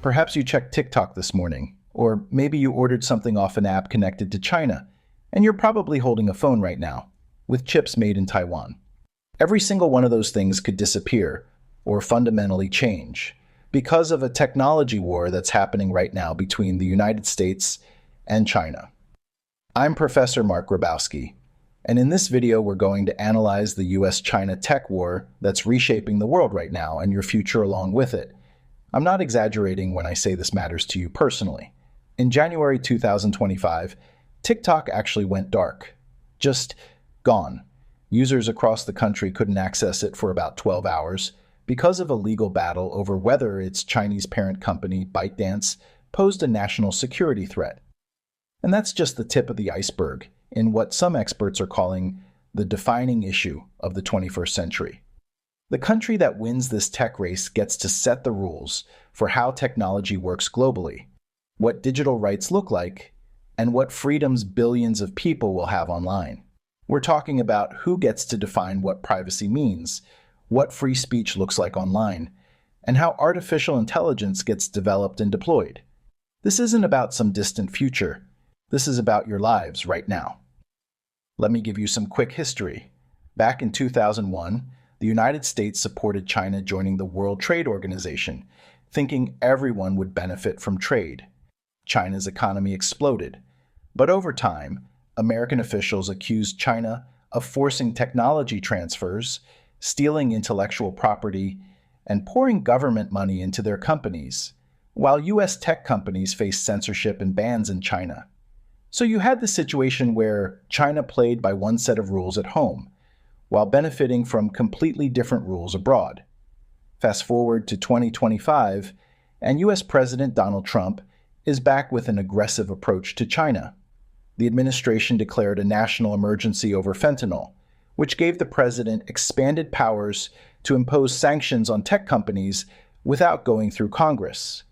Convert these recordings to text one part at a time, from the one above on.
Perhaps you checked TikTok this morning, or maybe you ordered something off an app connected to China, and you're probably holding a phone right now, with chips made in Taiwan. Every single one of those things could disappear, or fundamentally change, because of a technology war that's happening right now between the United States and China. I'm Professor Mark Grabowski, and in this video we're going to analyze the US-China tech war that's reshaping the world right now and your future along with it. I'm not exaggerating when I say this matters to you personally. In January 2025, TikTok actually went dark. Just gone. Users across the country couldn't access it for about 12 hours because of a legal battle over whether its Chinese parent company, ByteDance, posed a national security threat. And that's just the tip of the iceberg in what some experts are calling the defining issue of the 21st century. The country that wins this tech race gets to set the rules for how technology works globally, what digital rights look like, and what freedoms billions of people will have online. We're talking about who gets to define what privacy means, what free speech looks like online, and how artificial intelligence gets developed and deployed. This isn't about some distant future. This is about your lives right now. Let me give you some quick history. Back in 2001, the United States supported China joining the World Trade Organization, thinking everyone would benefit from trade. China's economy exploded. But over time, American officials accused China of forcing technology transfers, stealing intellectual property, and pouring government money into their companies, while U.S. tech companies faced censorship and bans in China. So you had the situation where China played by one set of rules at home, while benefiting from completely different rules abroad. Fast forward to 2025, and U.S. President Donald Trump is back with an aggressive approach to China. The administration declared a national emergency over fentanyl, which gave the president expanded powers to impose sanctions on tech companies without going through Congress.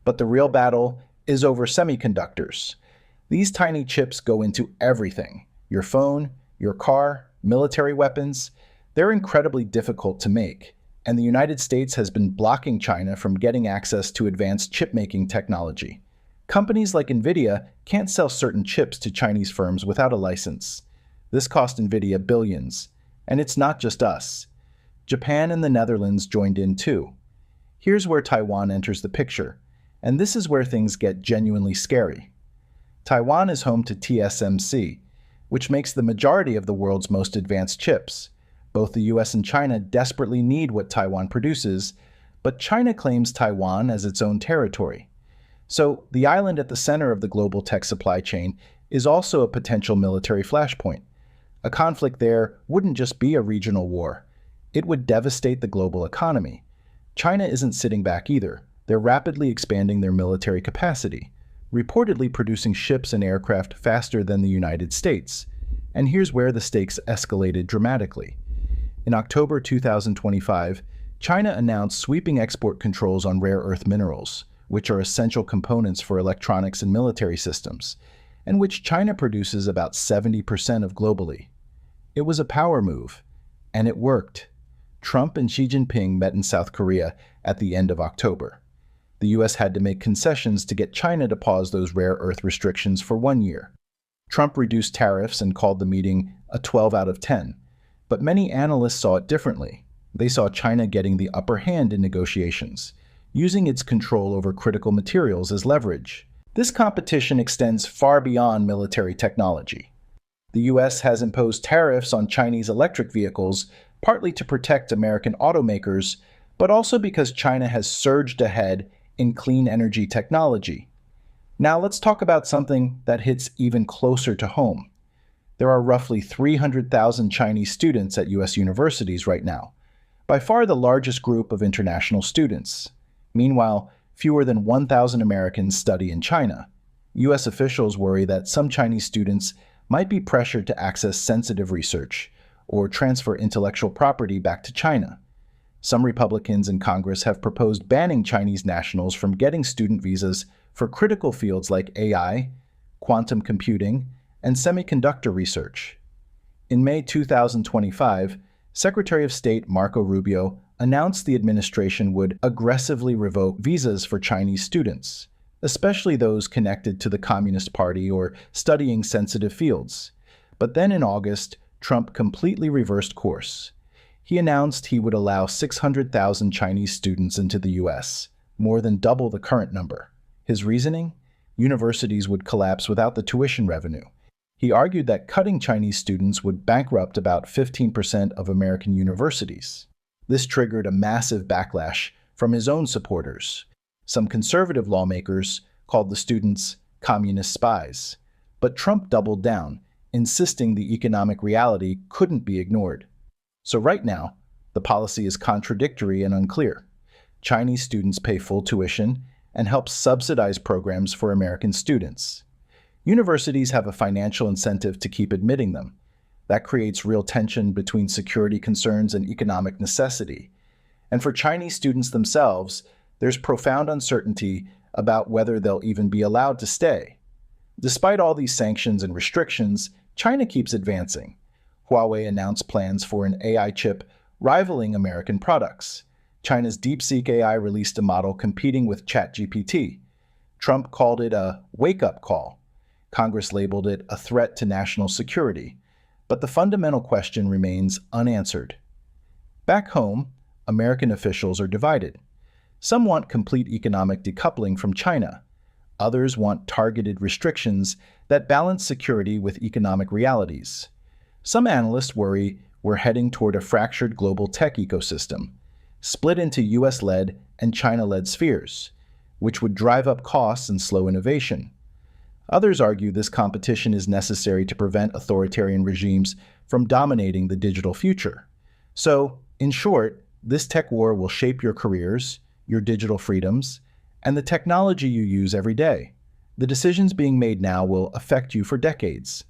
But the real battle is over semiconductors. These tiny chips go into everything: your phone, your car, military weapons. They're incredibly difficult to make, and the United States has been blocking China from getting access to advanced chip-making technology. Companies like NVIDIA can't sell certain chips to Chinese firms without a license. This cost NVIDIA billions, and it's not just us. Japan and the Netherlands joined in too. Here's where Taiwan enters the picture, and this is where things get genuinely scary. Taiwan is home to TSMC, which makes the majority of the world's most advanced chips. Both the US and China desperately need what Taiwan produces, but China claims Taiwan as its own territory. So the island at the center of the global tech supply chain is also a potential military flashpoint. A conflict there wouldn't just be a regional war. It would devastate the global economy. China isn't sitting back either. They're rapidly expanding their military capacity, reportedly producing ships and aircraft faster than the United States. And here's where the stakes escalated dramatically. In October 2025, China announced sweeping export controls on rare earth minerals, which are essential components for electronics and military systems, and which China produces about 70% of globally. It was a power move, and it worked. Trump and Xi Jinping met in South Korea at the end of October. The US had to make concessions to get China to pause those rare earth restrictions for 1 year. Trump reduced tariffs and called the meeting a 12 out of 10, but many analysts saw it differently. They saw China getting the upper hand in negotiations, using its control over critical materials as leverage. This competition extends far beyond military technology. The US has imposed tariffs on Chinese electric vehicles, partly to protect American automakers, but also because China has surged ahead in clean energy technology. Now let's talk about something that hits even closer to home. There are roughly 300,000 Chinese students at US universities right now, by far the largest group of international students. Meanwhile, fewer than 1,000 Americans study in China. US officials worry that some Chinese students might be pressured to access sensitive research or transfer intellectual property back to China. Some Republicans in Congress have proposed banning Chinese nationals from getting student visas for critical fields like AI, quantum computing, and semiconductor research. In May 2025, Secretary of State Marco Rubio announced the administration would aggressively revoke visas for Chinese students, especially those connected to the Communist Party or studying sensitive fields. But then in August, Trump completely reversed course. He announced he would allow 600,000 Chinese students into the U.S., more than double the current number. His reasoning? Universities would collapse without the tuition revenue. He argued that cutting Chinese students would bankrupt about 15% of American universities. This triggered a massive backlash from his own supporters. Some conservative lawmakers called the students communist spies. But Trump doubled down, insisting the economic reality couldn't be ignored. So right now, the policy is contradictory and unclear. Chinese students pay full tuition and help subsidize programs for American students. Universities have a financial incentive to keep admitting them. That creates real tension between security concerns and economic necessity. And for Chinese students themselves, there's profound uncertainty about whether they'll even be allowed to stay. Despite all these sanctions and restrictions, China keeps advancing. Huawei announced plans for an AI chip rivaling American products. China's DeepSeek AI released a model competing with ChatGPT. Trump called it a wake-up call. Congress labeled it a threat to national security. But the fundamental question remains unanswered. Back home, American officials are divided. Some want complete economic decoupling from China. Others want targeted restrictions that balance security with economic realities. Some analysts worry we're heading toward a fractured global tech ecosystem, split into US-led and China-led spheres, which would drive up costs and slow innovation. Others argue this competition is necessary to prevent authoritarian regimes from dominating the digital future. So, in short, this tech war will shape your careers, your digital freedoms, and the technology you use every day. The decisions being made now will affect you for decades.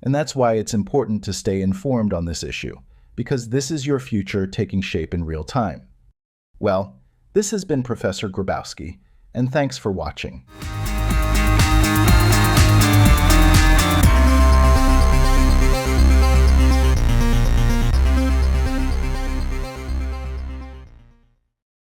And that's why it's important to stay informed on this issue, because this is your future taking shape in real time. Well, this has been Professor Grabowski, and thanks for watching.